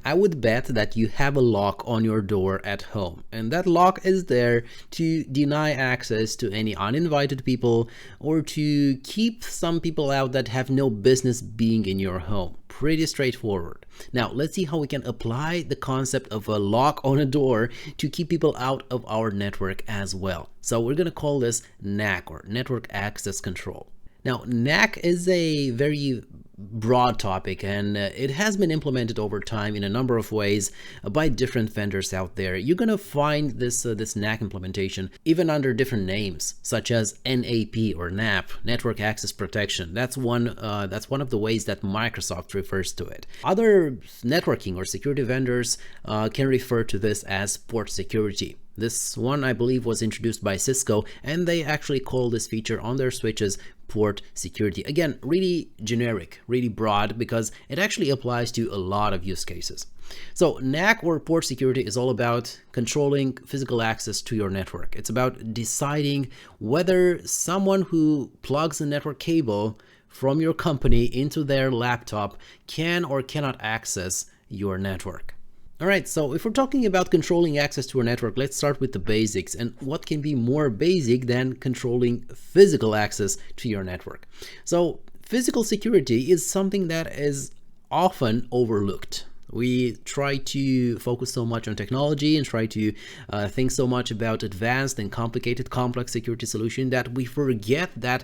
I would bet that you have a lock on your door at home, and that lock is there to deny access to any uninvited people or to keep some people out that have no business being in your home. Pretty straightforward. Now let's see how we can apply the concept of a lock on a door to keep people out of our network as well. So we're going to call this NAC, or Network Access Control. Now, NAC is a very broad topic, and it has been implemented over time in a number of ways by different vendors out there. You're going to find this NAC implementation even under different names, such as NAP or NAP, Network Access Protection. That's one of the ways that Microsoft refers to it. Other networking or security vendors can refer to this as port security. This one, I believe, was introduced by Cisco, and they actually call this feature on their switches port security. Again, really generic, really broad, because it actually applies to a lot of use cases. So NAC, or port security, is all about controlling physical access to your network. It's about deciding whether someone who plugs a network cable from your company into their laptop can or cannot access your network. All right, so if we're talking about controlling access to a network, let's start with the basics. And what can be more basic than controlling physical access to your network? So physical security is something that is often overlooked. We try to focus so much on technology and try to think so much about advanced and complicated, complex security solution that we forget that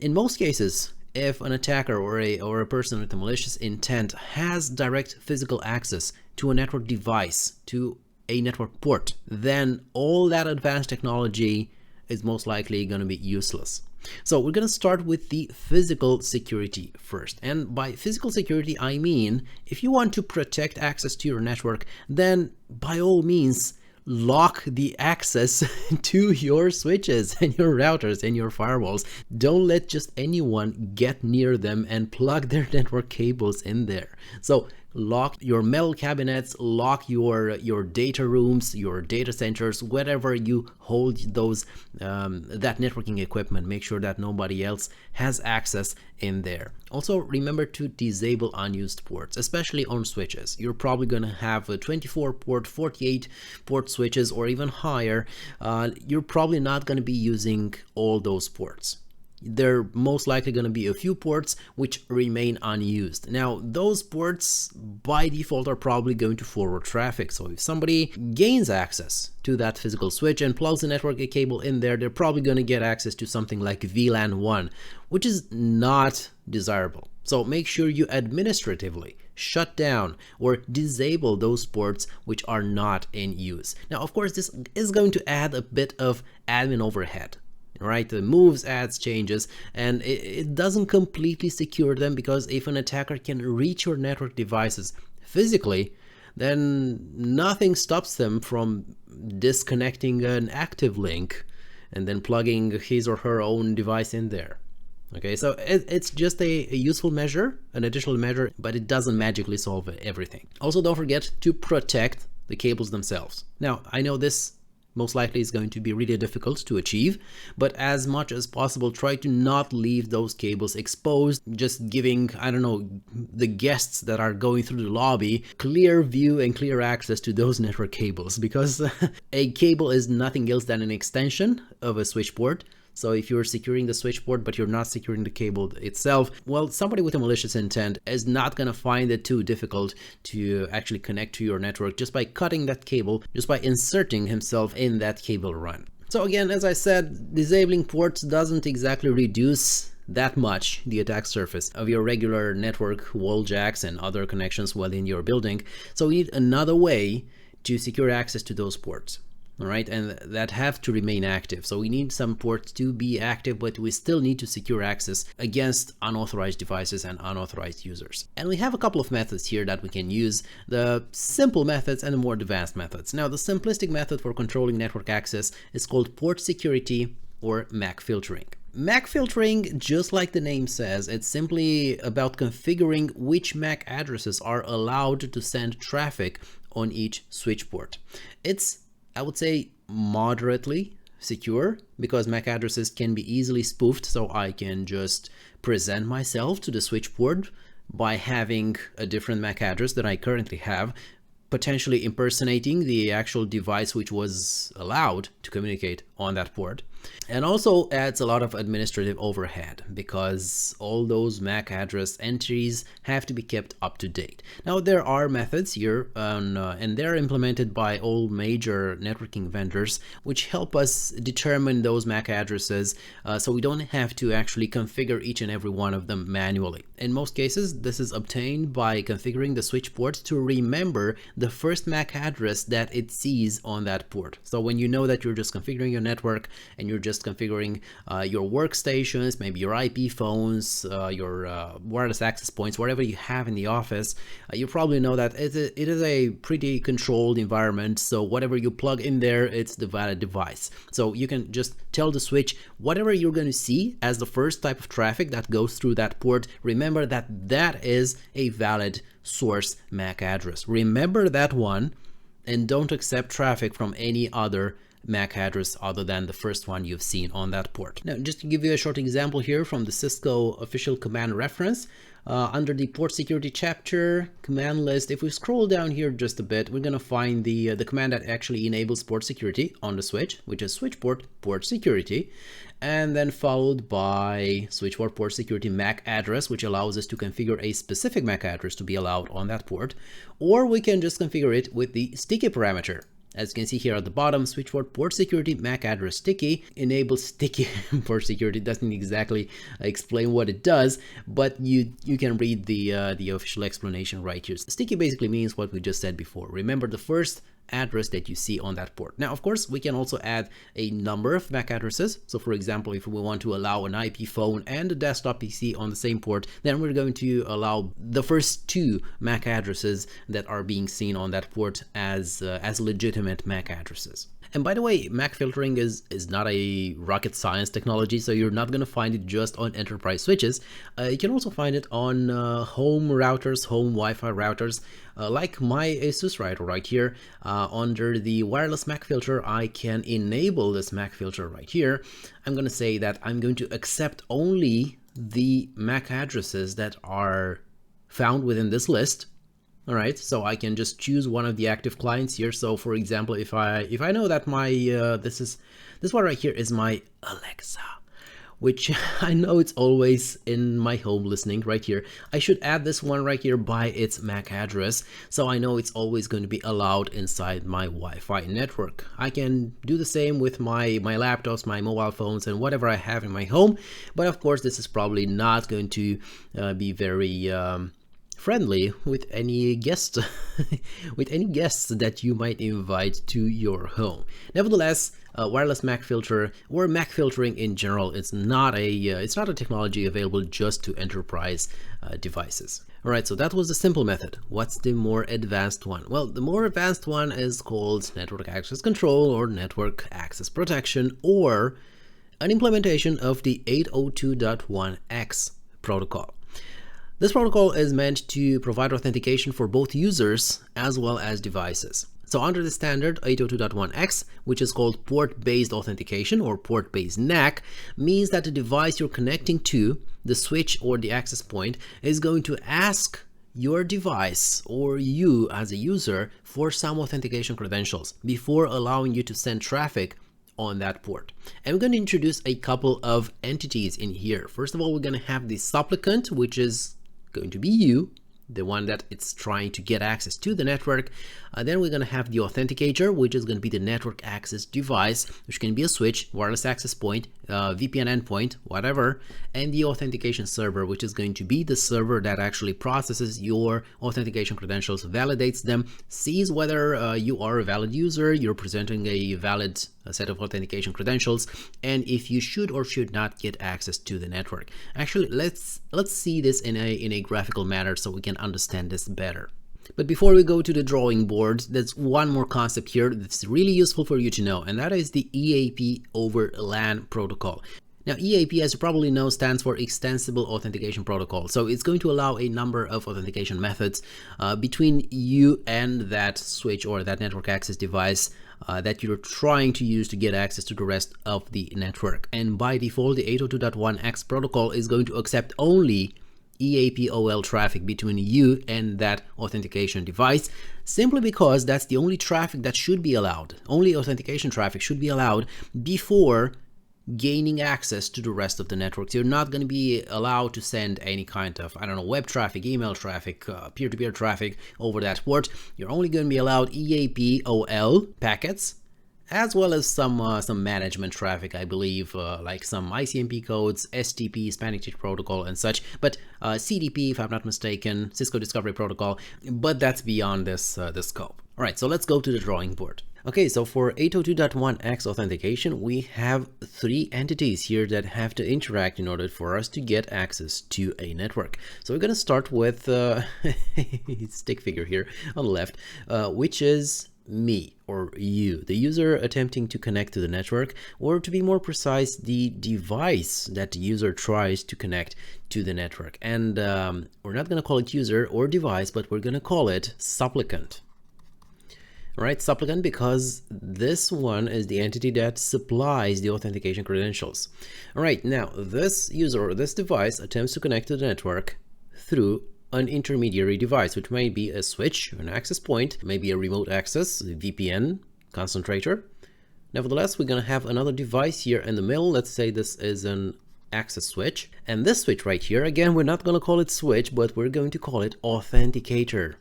in most cases, if an attacker or a person with a malicious intent has direct physical access to a network device, to a network port, then all that advanced technology is most likely going to be useless. So we're going to start with the physical security first. And by physical security, I mean, if you want to protect access to your network, then by all means, lock the access to your switches and your routers and your firewalls. Don't let just anyone get near them and plug their network cables in there. So lock your metal cabinets, lock your data rooms, your data centers, wherever you hold those that networking equipment. Make sure that nobody else has access in there. Also, remember to disable unused ports, especially on switches. You're probably going to have a 24 port, 48 port switches, or even higher. You're probably not going to be using all those ports. There are most likely going to be a few ports which remain unused. Now, those ports by default are probably going to forward traffic. So if somebody gains access to that physical switch and plugs a network cable in there, they're probably going to get access to something like VLAN 1, which is not desirable. So make sure you administratively shut down or disable those ports which are not in use. Now, of course, this is going to add a bit of admin overhead. Right, the moves, adds, changes, and it doesn't completely secure them, because if an attacker can reach your network devices physically, then nothing stops them from disconnecting an active link and then plugging his or her own device in there. Okay, so it's just a useful measure, an additional measure, but it doesn't magically solve everything. Also, don't forget to protect the cables themselves. Now, I know this most likely is going to be really difficult to achieve, but as much as possible, try to not leave those cables exposed, just giving, I don't know, the guests that are going through the lobby clear view and clear access to those network cables, because a cable is nothing else than an extension of a switch port. So if you're securing the switch port, but you're not securing the cable itself, well, somebody with a malicious intent is not going to find it too difficult to actually connect to your network just by cutting that cable, just by inserting himself in that cable run. So again, as I said, disabling ports doesn't exactly reduce that much the attack surface of your regular network wall jacks and other connections within your building. So we need another way to secure access to those ports. All right, and that have to remain active. So we need some ports to be active, but we still need to secure access against unauthorized devices and unauthorized users. And we have a couple of methods here that we can use, the simple methods and the more advanced methods. Now, the simplistic method for controlling network access is called port security, or MAC filtering. MAC filtering, just like the name says, it's simply about configuring which MAC addresses are allowed to send traffic on each switch port. It's, I would say, moderately secure, because MAC addresses can be easily spoofed. So I can just present myself to the switch port, by having a different MAC address than I currently have, potentially impersonating the actual device which was allowed to communicate on that port. And also adds a lot of administrative overhead because all those MAC address entries have to be kept up to date. Now there are methods here and they're implemented by all major networking vendors which help us determine those MAC addresses so we don't have to actually configure each and every one of them manually. In most cases, this is obtained by configuring the switch port to remember the first MAC address that it sees on that port. So when you know that you're just configuring your network and you're just configuring your workstations, maybe your IP phones, your wireless access points, whatever you have in the office, you probably know that it is a pretty controlled environment. So whatever you plug in there, it's the valid device. So you can just tell the switch whatever you're going to see as the first type of traffic that goes through that port. Remember that that is a valid source MAC address. Remember that one and don't accept traffic from any other MAC address other than the first one you've seen on that port. Now, just to give you a short example here from the Cisco official command reference, under the port security chapter command list, if we scroll down here just a bit, we're going to find the command that actually enables port security on the switch, which is switchport port security, and then followed by switchport port security MAC address, which allows us to configure a specific MAC address to be allowed on that port, or we can just configure it with the sticky parameter. As you can see here at the bottom, switchport port security MAC address sticky enables sticky port security. Doesn't exactly explain what it does, but you can read the official explanation right here. Sticky basically means what we just said before. Remember the first address that you see on that port. Now, of course, we can also add a number of MAC addresses. So for example, if we want to allow an IP phone and a desktop PC on the same port, then we're going to allow the first two MAC addresses that are being seen on that port as legitimate MAC addresses. And by the way, MAC filtering is not a rocket science technology, so you're not going to find it just on enterprise switches. You can also find it on home routers, home Wi-Fi routers, like my ASUS router right here. Under the wireless MAC filter, I can enable this MAC filter right here. I'm going to say that I'm going to accept only the MAC addresses that are found within this list. All right, so I can just choose one of the active clients here. So for example, if I know that my this one right here is my Alexa, which I know it's always in my home listening right here, I should add this one right here by its MAC address, so I know it's always going to be allowed inside my Wi-Fi network. I can do the same with my laptops, my mobile phones, and whatever I have in my home, but of course this is probably not going to be very friendly with any guests that you might invite to your home. Nevertheless, wireless MAC filter or MAC filtering in general, it's not a technology available just to enterprise devices. All right, so that was the simple method. What's the more advanced one? Well, the more advanced one is called network access control or network access protection, or an implementation of the 802.1x protocol. This protocol is meant to provide authentication for both users as well as devices. So under the standard 802.1x, which is called port-based authentication or port-based NAC, means that the device you're connecting to, the switch or the access point, is going to ask your device or you as a user for some authentication credentials before allowing you to send traffic on that port. And we're going to introduce a couple of entities in here. First of all, we're going to have the supplicant, which is going to be you, the one that it's trying to get access to the network. Then we're going to have the authenticator, which is going to be the network access device, which can be a switch, wireless access point, VPN endpoint, whatever, and the authentication server, which is going to be the server that actually processes your authentication credentials, validates them, sees whether you are a valid user, you're presenting a valid set of authentication credentials, and if you should or should not get access to the network. Actually, let's see this in a graphical manner so we can understand this better. But before we go to the drawing board, there's one more concept here that's really useful for you to know, and that is the EAP over LAN protocol. Now, EAP, as you probably know, stands for Extensible Authentication Protocol. So it's going to allow a number of authentication methods between you and that switch or that network access device that you're trying to use to get access to the rest of the network. And by default, the 802.1x protocol is going to accept only EAP-OL traffic between you and that authentication device, simply because that's the only traffic that should be allowed. Only authentication traffic should be allowed before gaining access to the rest of the network. So you're not going to be allowed to send any kind of, I don't know, web traffic, email traffic, peer-to-peer traffic over that port. You're only going to be allowed EAP-OL packets, as well as some management traffic, I believe, like some ICMP codes, STP, Spanning Tree Protocol, and such. But CDP, if I'm not mistaken, Cisco Discovery Protocol. But that's beyond this scope. All right, so let's go to the drawing board. Okay, so for 802.1x authentication, we have 3 entities here that have to interact in order for us to get access to a network. So we're going to start with stick figure here on the left, which is me, or you, the user attempting to connect to the network, or to be more precise, the device that the user tries to connect to the network. And we're not going to call it user or device, but we're going to call it supplicant. All right, supplicant, because this one is the entity that supplies the authentication credentials. All right, now this user or this device attempts to connect to the network through an intermediary device, which may be a switch, an access point, maybe a remote access, a VPN concentrator. Nevertheless, we're going to have another device here in the middle. Let's say this is an access switch. And this switch right here, again, we're not going to call it switch, but we're going to call it authenticator.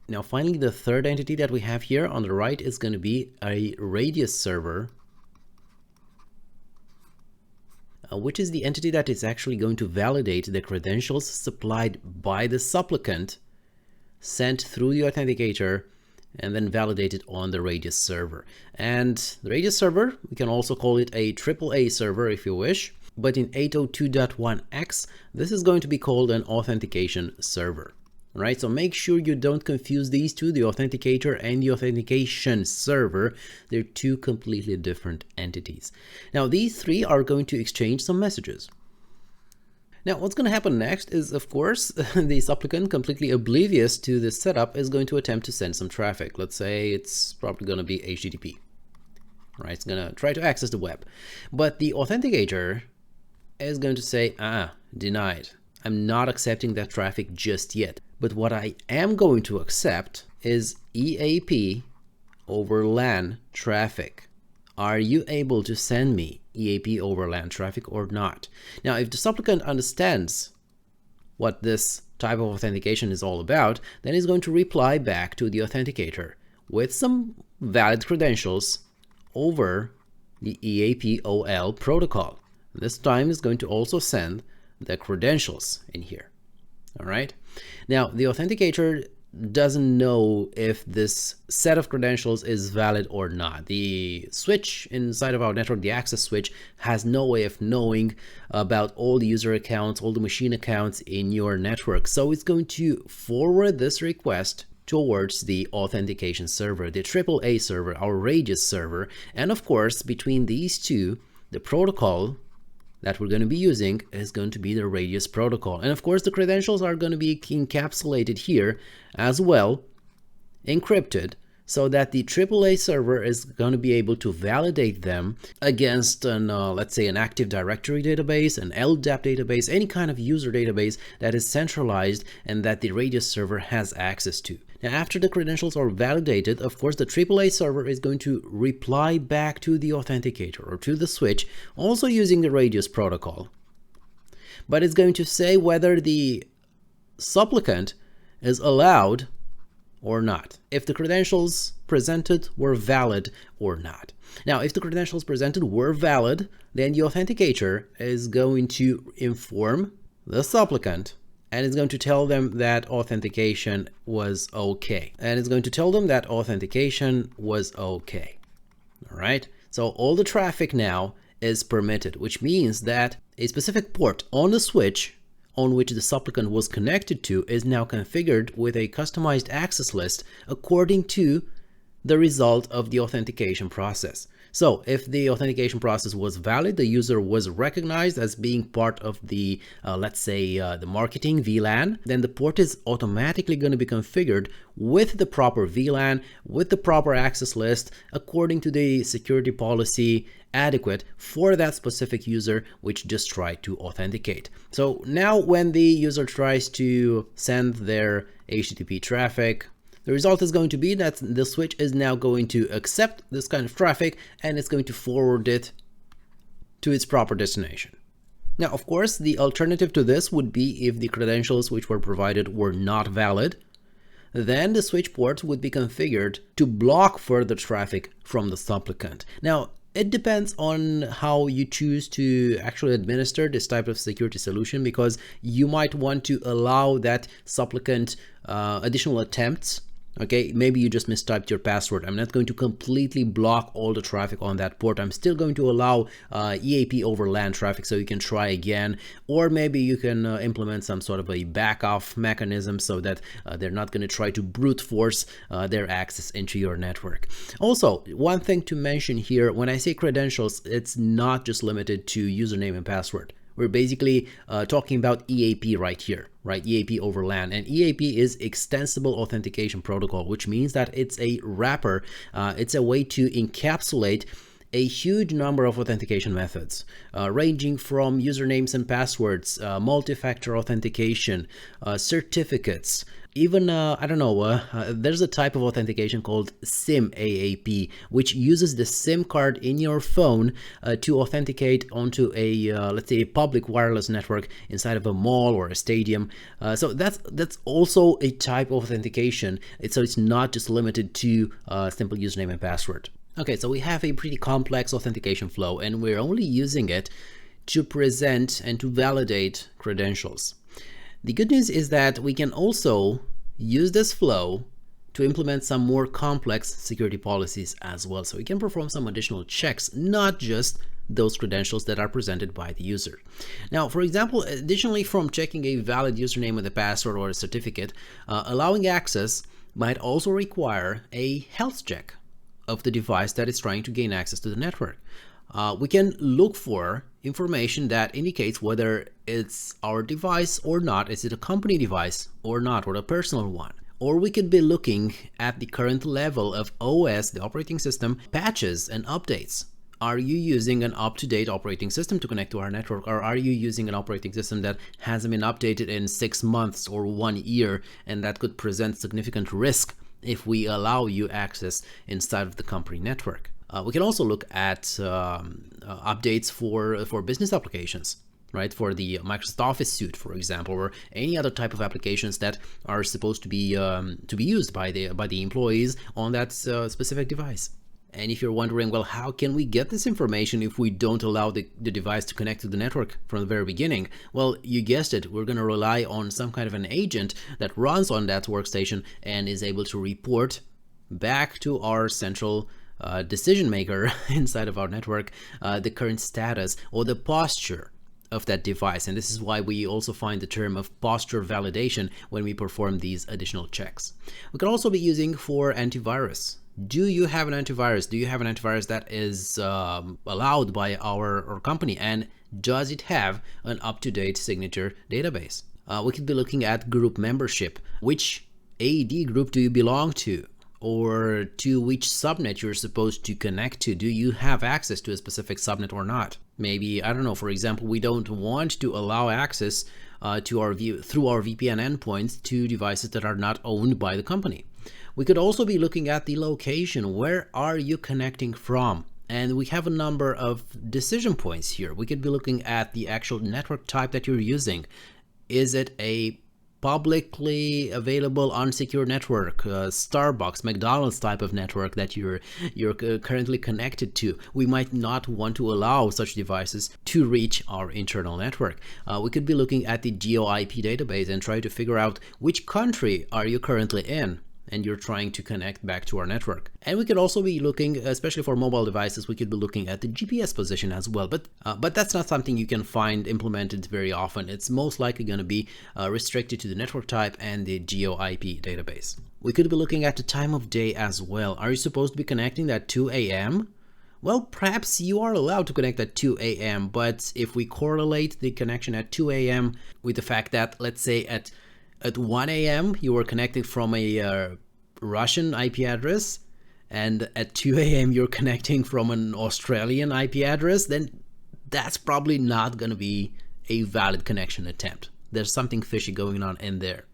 Now, finally, the third entity that we have here on the right is going to be a radius server, which is the entity that is actually going to validate the credentials supplied by the supplicant, sent through the authenticator, and then validated on the radius server. And the radius server, we can also call it a AAA server if you wish, but in 802.1x, this is going to be called an authentication server. All right, so make sure you don't confuse these two, the authenticator and the authentication server. They're two completely different entities. Now, these 3 are going to exchange some messages. Now, what's going to happen next is, of course, the supplicant, completely oblivious to this setup, is going to attempt to send some traffic. Let's say it's probably going to be HTTP. All right, it's going to try to access the web. But the authenticator is going to say, denied. I'm not accepting that traffic just yet. But what I am going to accept is EAP over LAN traffic. Are you able to send me EAP over LAN traffic or not? Now, if the supplicant understands what this type of authentication is all about, then he's going to reply back to the authenticator with some valid credentials over the EAP-OL protocol. This time is going to also send the credentials in here. All right. Now, the authenticator doesn't know if this set of credentials is valid or not. The switch inside of our network, the access switch, has no way of knowing about all the user accounts, all the machine accounts in your network. So it's going to forward this request towards the authentication server, the AAA server, our radius server. And of course, between these two, the protocol that we're going to be using is going to be the radius protocol. And of course, the credentials are going to be encapsulated here as well, encrypted, so that the AAA server is going to be able to validate them against an, let's say, an Active Directory database, an LDAP database, any kind of user database that is centralized and that the radius server has access to. Now, after the credentials are validated, of course, the AAA server is going to reply back to the authenticator or to the switch, also using the radius protocol. But it's going to say whether the supplicant is allowed or not, if the credentials presented were valid or not. Now, if the credentials presented were valid, then the authenticator is going to inform the supplicant and it's going to tell them that authentication was okay. And it's going to tell them that authentication was okay. All right. So all the traffic now is permitted, which means that a specific port on the switch on which the supplicant was connected to is now configured with a customized access list according to the result of the authentication process. So if the authentication process was valid, the user was recognized as being part of the, let's say, the marketing VLAN, then the port is automatically going to be configured with the proper VLAN, with the proper access list, according to the security policy adequate for that specific user which just tried to authenticate. So now when the user tries to send their HTTP traffic, the result is going to be that the switch is now going to accept this kind of traffic and it's going to forward it to its proper destination. Now, of course, the alternative to this would be if the credentials which were provided were not valid, then the switch ports would be configured to block further traffic from the supplicant. Now, it depends on how you choose to actually administer this type of security solution, because you might want to allow that supplicant additional attempts. Okay, maybe you just mistyped your password. I'm not going to completely block all the traffic on that port. I'm still going to allow EAP over LAN traffic so you can try again. Or maybe you can implement some sort of a back-off mechanism so that they're not going to try to brute force their access into your network. Also, one thing to mention here, when I say credentials, it's not just limited to username and password. We're basically talking about EAP right here, right? EAP over LAN. And EAP is Extensible Authentication Protocol, which means that it's a wrapper. It's a way to encapsulate a huge number of authentication methods, ranging from usernames and passwords, multi-factor authentication, certificates, even, I don't know, there's a type of authentication called SIM AAP, which uses the SIM card in your phone to authenticate onto a, let's say, a public wireless network inside of a mall or a stadium. So that's also a type of authentication. So it's not just limited to simple username and password. Okay, so we have a pretty complex authentication flow, and we're only using it to present and to validate credentials. The good news is that we can also use this flow to implement some more complex security policies as well. So we can perform some additional checks, not just those credentials that are presented by the user. Now, for example, additionally from checking a valid username with a password or a certificate, allowing access might also require a health check of the device that is trying to gain access to the network. We can look for information that indicates whether it's our device or not. Is it a company device or not, or a personal one? Or we could be looking at the current level of OS, the operating system, patches and updates. Are you using an up-to-date operating system to connect to our network, or are you using an operating system that hasn't been updated in 6 months or 1 year, and that could present significant risk if we allow you access inside of the company network? We can also look at updates for business applications, right? For the Microsoft Office suite, for example, or any other type of applications that are supposed to be used by the employees on that specific device. And if you're wondering, well, how can we get this information if we don't allow the device to connect to the network from the very beginning? Well, you guessed it, we're going to rely on some kind of an agent that runs on that workstation and is able to report back to our central decision maker inside of our network the current status or the posture of that device. And this is why we also find the term of posture validation when we perform these additional checks. We can also be using for antivirus. Do you have an antivirus? Do you have an antivirus that is allowed by our company? And does it have an up-to-date signature database? We could be looking at group membership. Which AD group do you belong to? Or to which subnet you're supposed to connect to? Do you have access to a specific subnet or not? Maybe, I don't know, for example, we don't want to allow access to through our VPN endpoints to devices that are not owned by the company. We could also be looking at the location. Where are you connecting from? And we have a number of decision points here. We could be looking at the actual network type that you're using. Is it a publicly available unsecure network, Starbucks, McDonald's type of network that you're currently connected to? We might not want to allow such devices to reach our internal network. We could be looking at the GeoIP database and try to figure out which country are you currently in and you're trying to connect back to our network. And we could also be looking, especially for mobile devices, we could be looking at the GPS position as well. But that's not something you can find implemented very often. It's most likely going to be restricted to the network type and the GeoIP database. We could be looking at the time of day as well. Are you supposed to be connecting at 2 a.m.? Well, perhaps you are allowed to connect at 2 a.m., but if we correlate the connection at 2 a.m. with the fact that, let's say at 1 a.m. you were connecting from a Russian IP address, and at 2 a.m. you're connecting from an Australian IP address, then that's probably not going to be a valid connection attempt. There's something fishy going on in there.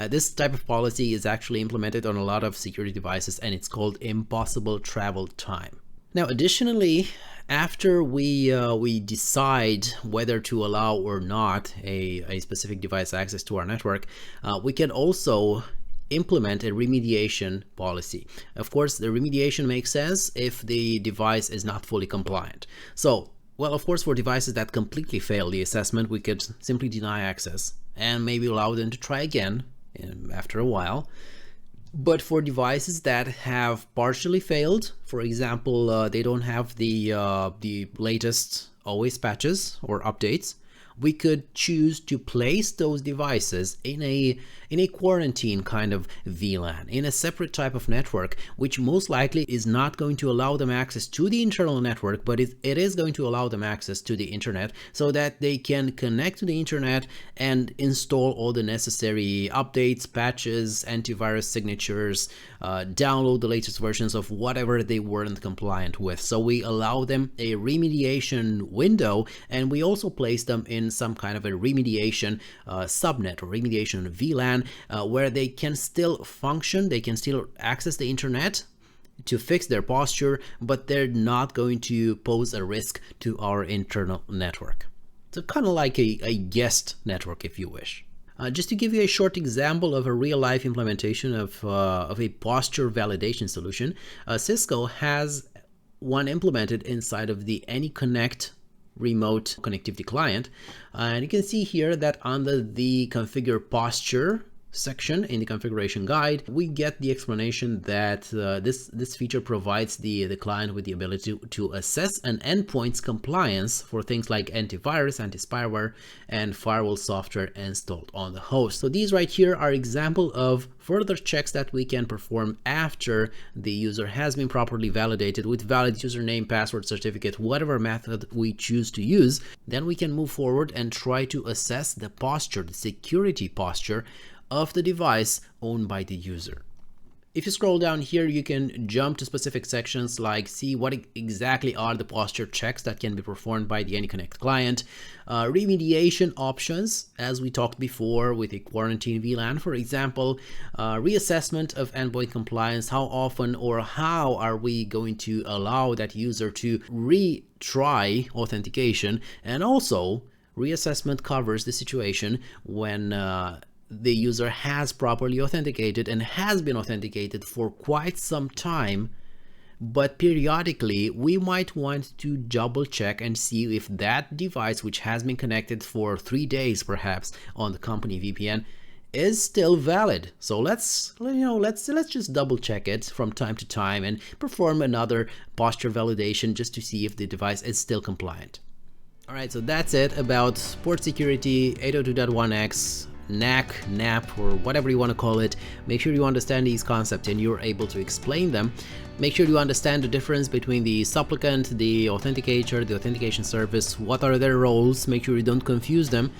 This type of policy is actually implemented on a lot of security devices, and it's called impossible travel time. Now, additionally, after we decide whether to allow or not a specific device access to our network, we can also implement a remediation policy. Of course, the remediation makes sense if the device is not fully compliant. So, well, of course, for devices that completely fail the assessment, we could simply deny access and maybe allow them to try again after a while. But for devices that have partially failed, for example, they don't have the latest OS patches or updates, we could choose to place those devices in a quarantine kind of VLAN, in a separate type of network, which most likely is not going to allow them access to the internal network, but it is going to allow them access to the internet so that they can connect to the internet and install all the necessary updates, patches, antivirus signatures, download the latest versions of whatever they weren't compliant with. So we allow them a remediation window, and we also place them in some kind of a remediation subnet or remediation VLAN where they can still function, they can still access the internet to fix their posture, but they're not going to pose a risk to our internal network. So kind of like a guest network, if you wish. Just to give you a short example of a real-life implementation of a posture validation solution, Cisco has one implemented inside of the AnyConnect remote connectivity client, and you can see here that under the configure posture section in the configuration guide, we get the explanation that this feature provides the client with the ability to assess an endpoint's compliance for things like antivirus, anti-spyware, and firewall software installed on the host. So these right here are example of further checks that we can perform after the user has been properly validated with valid username, password, certificate, whatever method we choose to use. Then we can move forward and try to assess the posture, the security posture of the device owned by the user. If you scroll down here, you can jump to specific sections like see what exactly are the posture checks that can be performed by the AnyConnect client, remediation options, as we talked before with a quarantine VLAN, for example, reassessment of endpoint compliance, how often or how are we going to allow that user to retry authentication, and also reassessment covers the situation when the user has properly authenticated and has been authenticated for quite some time, but periodically we might want to double check and see if that device, which has been connected for 3 days perhaps on the company VPN, is still valid. So let's just double check it from time to time and perform another posture validation just to see if the device is still compliant. All right, so that's it about port security 802.1x, NAC, NAP, or whatever you want to call it. Make sure you understand these concepts and you're able to explain them. Make sure you understand the difference between the supplicant, the authenticator, the authentication service, what are their roles. Make sure you don't confuse them.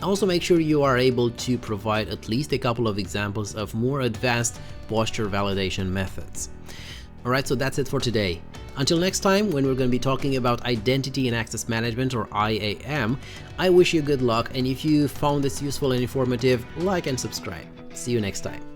Also make sure you are able to provide at least a couple of examples of more advanced posture validation methods. Alright, so that's it for today. Until next time, when we're going to be talking about Identity and Access Management, or IAM, I wish you good luck, and if you found this useful and informative, like and subscribe. See you next time.